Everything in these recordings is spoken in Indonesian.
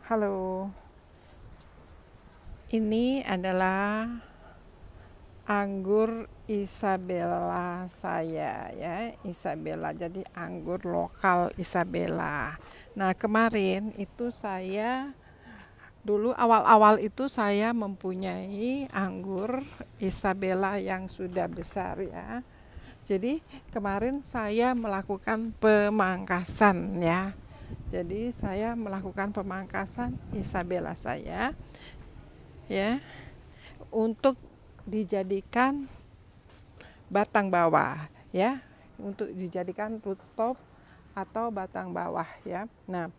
Halo, ini adalah anggur Isabella saya ya, Isabella. Jadi anggur lokal Isabella. Nah, kemarin itu saya dulu awal-awal itu saya mempunyai anggur Isabella yang sudah besar ya. Jadi kemarin saya melakukan pemangkasan ya. Jadi saya melakukan pemangkasan Isabella saya ya untuk dijadikan batang bawah ya, untuk dijadikan rootstop atau batang bawah ya. Nah,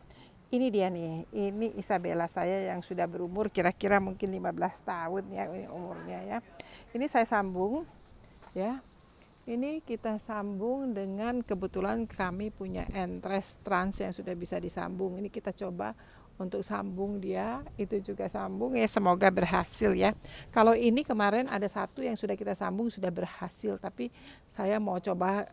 ini dia nih, ini Isabella saya yang sudah berumur kira-kira mungkin 15 tahun ya ini umurnya ya. Ini saya sambung ya. Ini kita sambung dengan, kebetulan kami punya entres trans yang sudah bisa disambung. Ini kita coba untuk sambung dia, itu juga sambung ya, semoga berhasil ya. Kalau ini kemarin ada satu yang sudah kita sambung sudah berhasil, tapi saya mau coba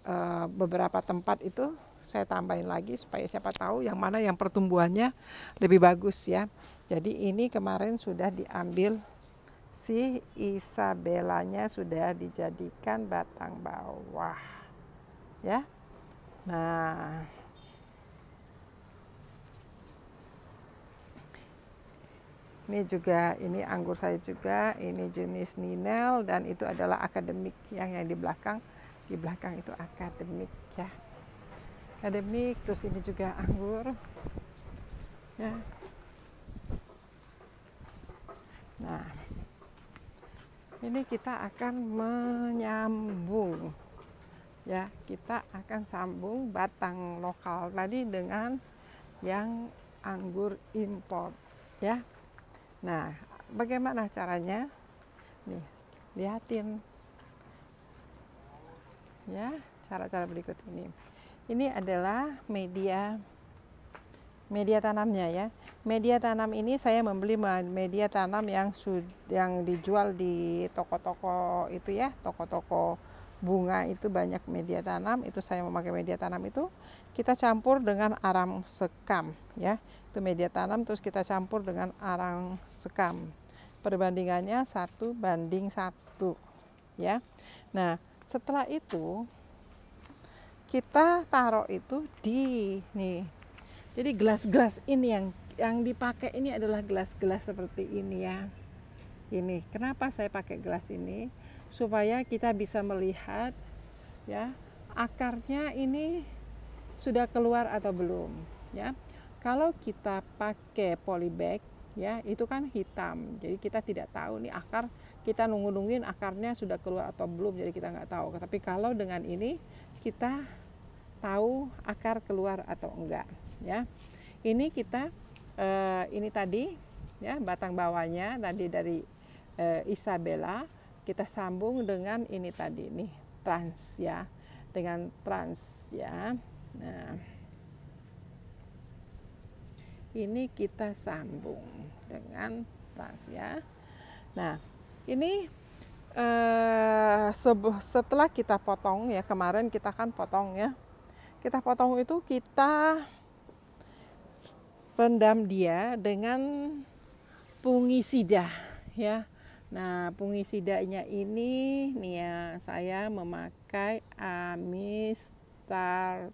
beberapa tempat itu saya tambahin lagi supaya siapa tahu yang mana yang pertumbuhannya lebih bagus ya. Jadi ini kemarin sudah diambil, si Isabellanya sudah dijadikan batang bawah ya. Nah, ini juga, ini anggur saya juga, ini jenis Ninel dan itu adalah akademik yang di belakang itu akademik ya. Akademik, terus ini juga anggur ya. Nah, ini kita akan menyambung ya, kita akan sambung batang lokal tadi dengan yang anggur import ya. Nah, bagaimana caranya? Nih, lihatin ya, cara-cara berikut ini. Ini adalah media tanamnya ya. Media tanam ini saya membeli media tanam yang dijual di toko-toko itu ya, toko-toko bunga itu banyak media tanam. Itu saya memakai media tanam itu kita campur dengan arang sekam ya. Itu media tanam terus kita campur dengan arang sekam. Perbandingannya 1:1 ya. Nah, setelah itu kita taruh itu di nih. Jadi gelas-gelas ini yang dipakai ini adalah gelas-gelas seperti ini ya. Ini kenapa saya pakai gelas ini? Supaya kita bisa melihat ya, akarnya ini sudah keluar atau belum ya. Kalau kita pakai polybag ya, itu kan hitam. Jadi kita tidak tahu nih akar, kita nungguin akarnya sudah keluar atau belum, jadi kita nggak tahu. Tapi kalau dengan ini kita tahu akar keluar atau enggak ya. Ini kita ini tadi ya, batang bawahnya tadi dari Isabella kita sambung dengan ini tadi nih, trans ya, dengan trans ya. Nah, ini kita sambung dengan trans ya. Nah, ini setelah kita potong ya, kemarin kita kan potong ya, kita potong itu kita rendam dia dengan fungisida ya. Nah, fungisidanya ini nih ya, saya memakai Amistar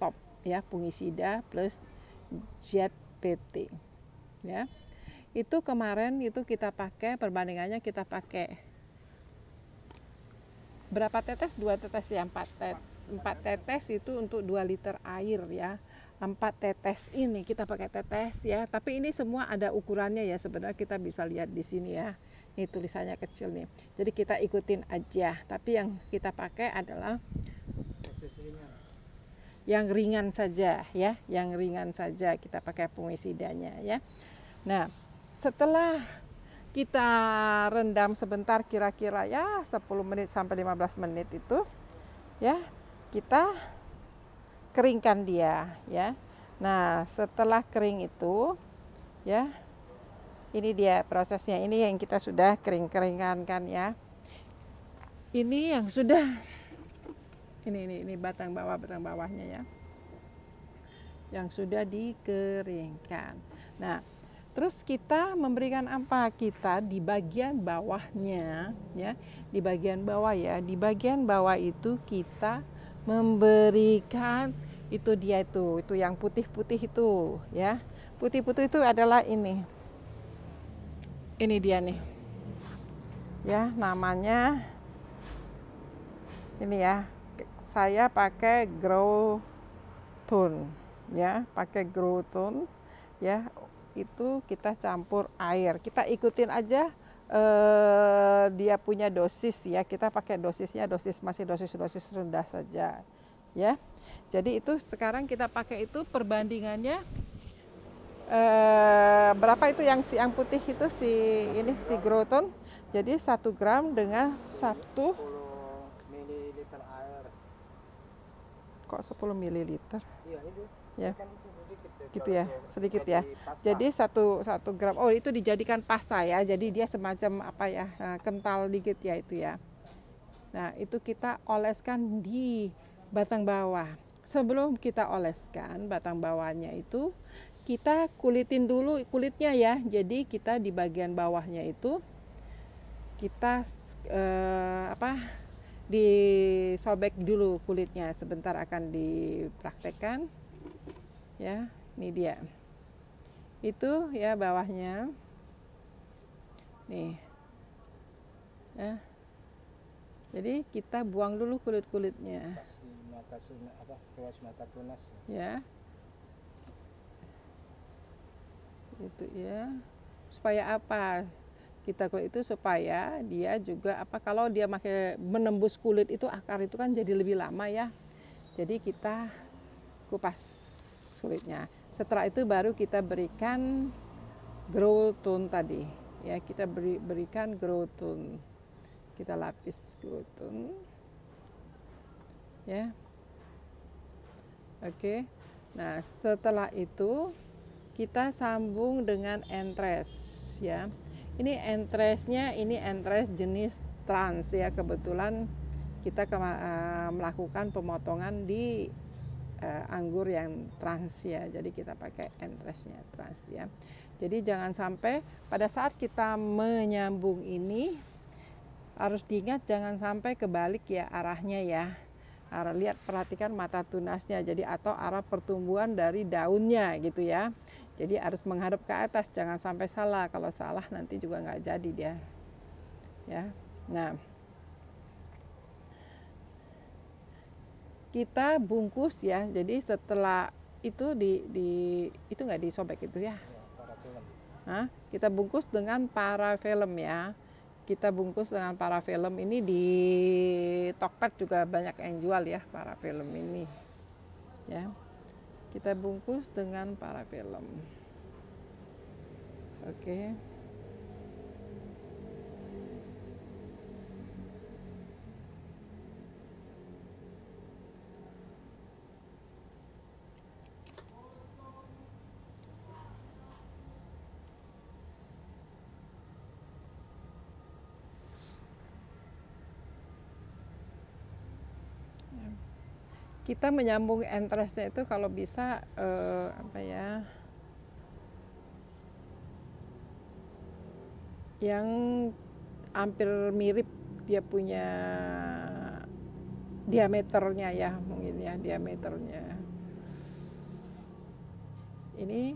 Top ya, fungisida plus Jet PT ya. Itu kemarin itu kita pakai, perbandingannya kita pakai berapa tetes? 2 tetes ya, 4 tetes itu untuk 2 liter air ya. 4 tetes ini kita pakai tetes ya, tapi ini semua ada ukurannya ya, sebenarnya kita bisa lihat di sini ya. Ini tulisannya kecil nih. Jadi kita ikutin aja, tapi yang kita pakai adalah yang ringan saja ya, yang ringan saja kita pakai fungisidanya ya. Nah, setelah kita rendam sebentar kira-kira ya 10 menit sampai 15 menit itu ya, kita keringkan dia ya. Nah, setelah kering itu ya, ini dia prosesnya. Ini yang kita sudah kering-keringan kan ya. Ini yang sudah ini batang bawahnya ya. yang sudah dikeringkan. Nah, terus kita memberikan apa? Kita di bagian bawahnya, ya, di bagian bawah ya, di bagian bawah itu kita memberikan itu dia itu yang putih-putih itu, ya. Putih-putih itu adalah ini dia nih, ya, namanya ini ya. Saya pakai grow tone, ya, pakai grow tone, ya. Itu kita campur air, kita ikutin aja dia punya dosis ya, kita pakai dosisnya masih dosis rendah saja ya. Jadi itu sekarang kita pakai itu perbandingannya berapa itu yang putih itu si Groton. Jadi 1 gram dengan 10 mililiter air. Kok 10 mililiter? Iya itu. Ya. Kan sedikit Gitu ya, sedikit ya. Jadi satu gram. Oh, itu dijadikan pasta ya. Jadi dia semacam apa ya, kental dikit ya itu ya. Nah, itu kita oleskan di batang bawah. Sebelum kita oleskan batang bawahnya itu, kita kulitin dulu kulitnya ya. Jadi kita di bagian bawahnya itu kita disobek dulu kulitnya. Sebentar akan dipraktekkan. Ya, ini dia. Itu ya bawahnya. Nih. Ya. Jadi kita buang dulu kulit-kulitnya. Ruas mata tunas. Ya. Itu ya. Supaya apa? Kita kulit itu supaya dia juga apa, kalau dia menembus kulit itu akar itu kan jadi lebih lama ya. Jadi kita kupas kulitnya. Setelah itu baru kita berikan grow tone tadi. Ya, kita berikan grow tone. Kita lapis grow tone. Ya. Oke. Nah, setelah itu kita sambung dengan entres ya. Ini entresnya, ini entres jenis trans ya. Kebetulan kita melakukan pemotongan di anggur yang trans ya. Jadi kita pakai entresnya trans ya. Jadi jangan sampai pada saat kita menyambung ini harus diingat jangan sampai kebalik ya arahnya ya. Perhatikan mata tunasnya, jadi atau arah pertumbuhan dari daunnya gitu ya. Jadi harus menghadap ke atas, jangan sampai salah. Kalau salah nanti juga nggak jadi dia. Ya. Nah, kita bungkus ya. Jadi setelah itu itu nggak disobek itu ya. Hah? Kita bungkus dengan parafilm ya. Kita bungkus dengan parafilm ini di Tokped juga banyak yang jual ya parafilm ini. Ya. Kita bungkus dengan parafilm. Oke. Kita menyambung entresnya itu kalau bisa apa ya, yang hampir mirip dia punya diameternya ya, mungkin ya diameternya. Ini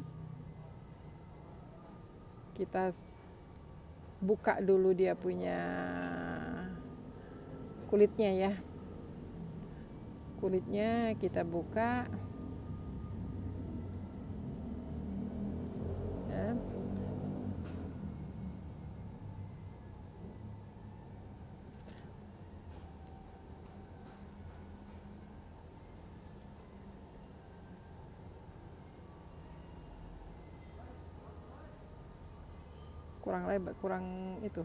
kita buka dulu dia punya kulitnya ya. Kulitnya kita buka ya. Kurang lebar, kurang itu.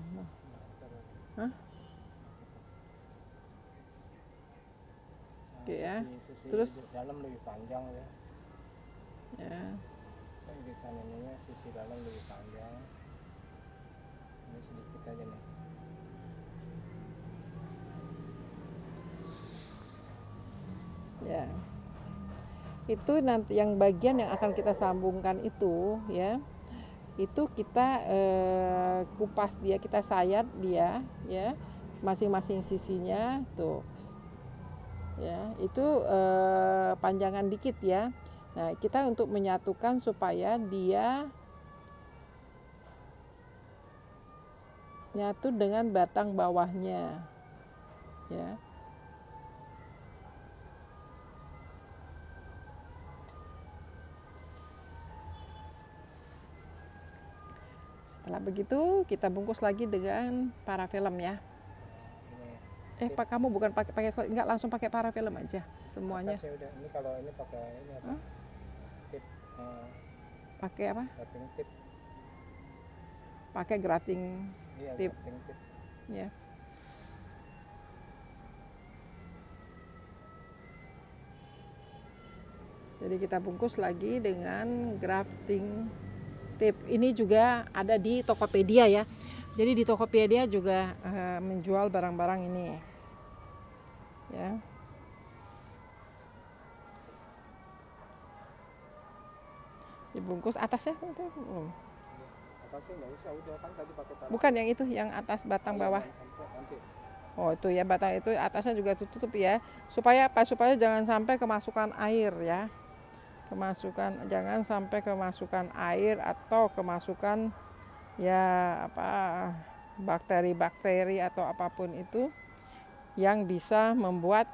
Hah? Oke ya. Terus dalam lebih panjang ya. Ya. Di sana ininya sisi dalam lebih panjang. Ini sedikit aja nih. Ya. itu nanti yang bagian yang akan kita sambungkan itu ya, itu kita kupas dia, kita sayat dia ya, masing-masing sisinya tuh ya, itu panjangan dikit ya. Nah, kita untuk menyatukan supaya dia nyatu dengan batang bawahnya ya. Setelah begitu kita bungkus lagi dengan parafilm ya. Pak, kamu bukan pakai enggak, langsung pakai parafilm aja semuanya. Atasnya udah. Ini kalau ini pakai ini apa? Tip. Pakai apa? Grafting tip. Pakai grafting Iya, tip. grafting tip. Ya. Jadi kita bungkus lagi dengan grafting tip. Ini juga ada di Tokopedia ya. Jadi di Tokopedia juga menjual barang-barang ini. Ya. Dibungkus atasnya itu belum. Atasnya nggak usah, udah kan tadi pakai parafilm. Bukan yang itu, yang atas batang bawah. Nanti. Oh itu ya, batang itu atasnya juga tutup ya. Supaya apa? Supaya jangan sampai kemasukan air ya. Jangan sampai kemasukan air atau kemasukan ya apa, bakteri-bakteri atau apapun itu yang bisa membuat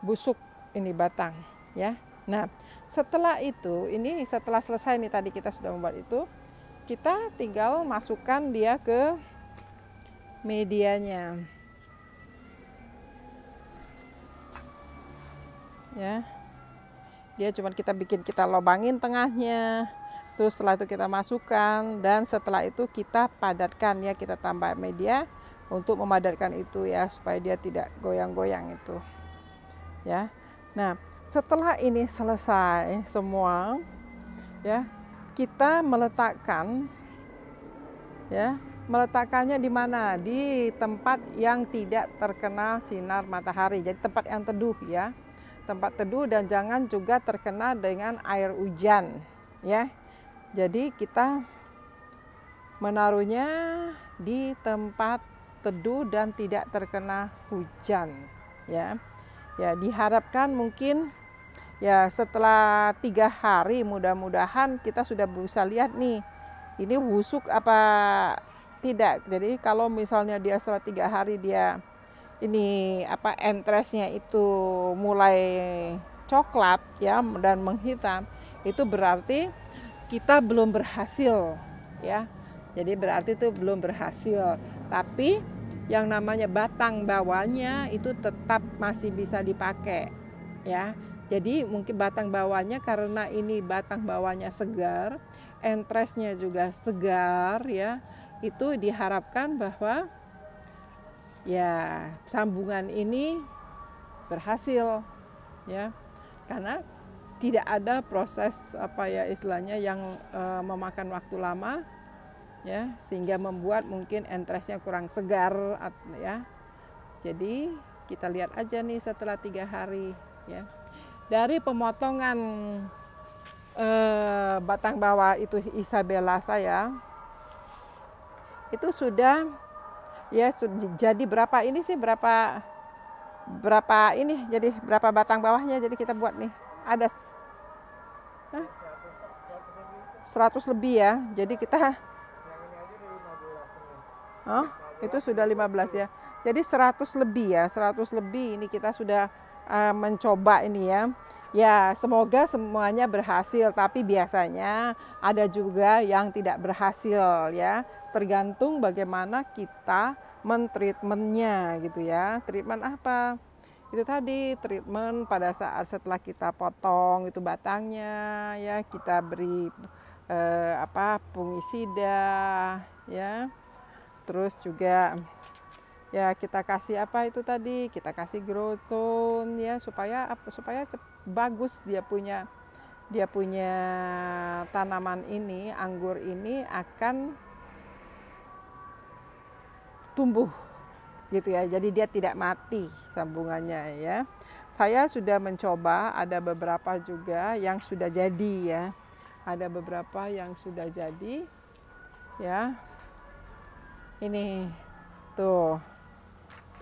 busuk ini batang ya. Nah, setelah itu, ini setelah selesai nih tadi kita sudah membuat itu, kita tinggal masukkan dia ke medianya. Ya. Dia cuma kita lobangin tengahnya. Terus setelah itu kita masukkan, dan setelah itu kita padatkan ya, kita tambah media untuk memadatkan itu ya, supaya dia tidak goyang-goyang itu. Ya. Nah, setelah ini selesai semua ya, kita meletakkannya di mana? Di tempat yang tidak terkena sinar matahari. Jadi tempat yang teduh ya. Tempat teduh dan jangan juga terkena dengan air hujan ya. Jadi kita menaruhnya di tempat teduh dan tidak terkena hujan ya. Ya, diharapkan mungkin ya setelah 3 hari mudah-mudahan kita sudah bisa lihat nih ini busuk apa tidak. Jadi kalau misalnya dia setelah 3 hari dia ini apa, entresnya itu mulai coklat ya dan menghitam, itu berarti kita belum berhasil ya. Jadi berarti itu belum berhasil. Tapi yang namanya batang bawahnya itu tetap masih bisa dipakai ya. Jadi mungkin batang bawahnya, karena ini batang bawahnya segar, entresnya juga segar ya, itu diharapkan bahwa ya sambungan ini berhasil ya, karena tidak ada proses apa ya istilahnya yang memakan waktu lama ya, sehingga membuat mungkin entresnya kurang segar ya. Jadi kita lihat aja nih setelah 3 hari ya, dari pemotongan batang bawah itu Isabella saya itu sudah ya, jadi berapa ini sih, berapa ini, jadi berapa batang bawahnya, jadi kita buat nih ada 100 lebih ya. Jadi kita itu sudah 15 ya. Jadi 100 lebih ya, 100 lebih ini kita sudah mencoba ini ya. Ya semoga semuanya berhasil, tapi biasanya ada juga yang tidak berhasil ya. Tergantung bagaimana kita mentreatmentnya gitu ya. Treatment apa? Itu tadi treatment pada saat setelah kita potong itu batangnya ya, kita beri fungisida ya. Terus juga ya kita kasih apa itu tadi, kita kasih growth tone ya, supaya bagus dia punya tanaman ini, anggur ini akan tumbuh gitu ya. Jadi dia tidak mati sambungannya ya. saya sudah mencoba, ada beberapa juga yang sudah jadi ya. Ada beberapa yang sudah jadi ya. Ini tuh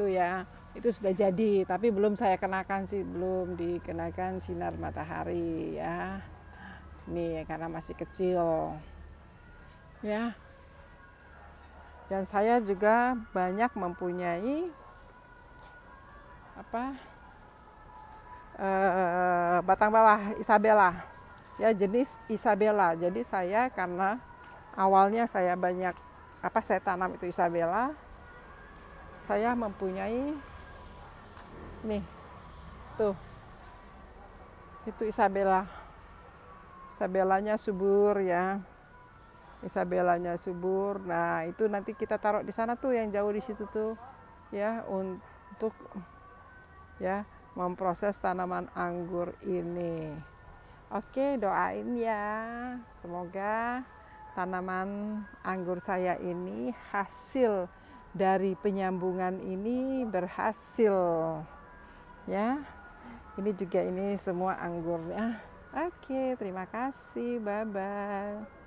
ya, itu sudah jadi, tapi belum saya kenakan sih, belum dikenakan sinar matahari ya. Ini karena masih kecil ya. Dan saya juga banyak mempunyai batang bawah Isabella ya, jenis Isabella. Jadi saya karena awalnya saya banyak saya tanam itu Isabella, saya mempunyai nih tuh, itu Isabellanya subur ya, Isabellanya subur. Nah itu nanti kita taruh di sana tuh, yang jauh di situ tuh ya, untuk ya memproses tanaman anggur ini. Oke, doain ya, semoga tanaman anggur saya ini, hasil dari penyambungan ini berhasil ya. Ini juga, ini semua anggurnya. Oke, terima kasih, bye bye.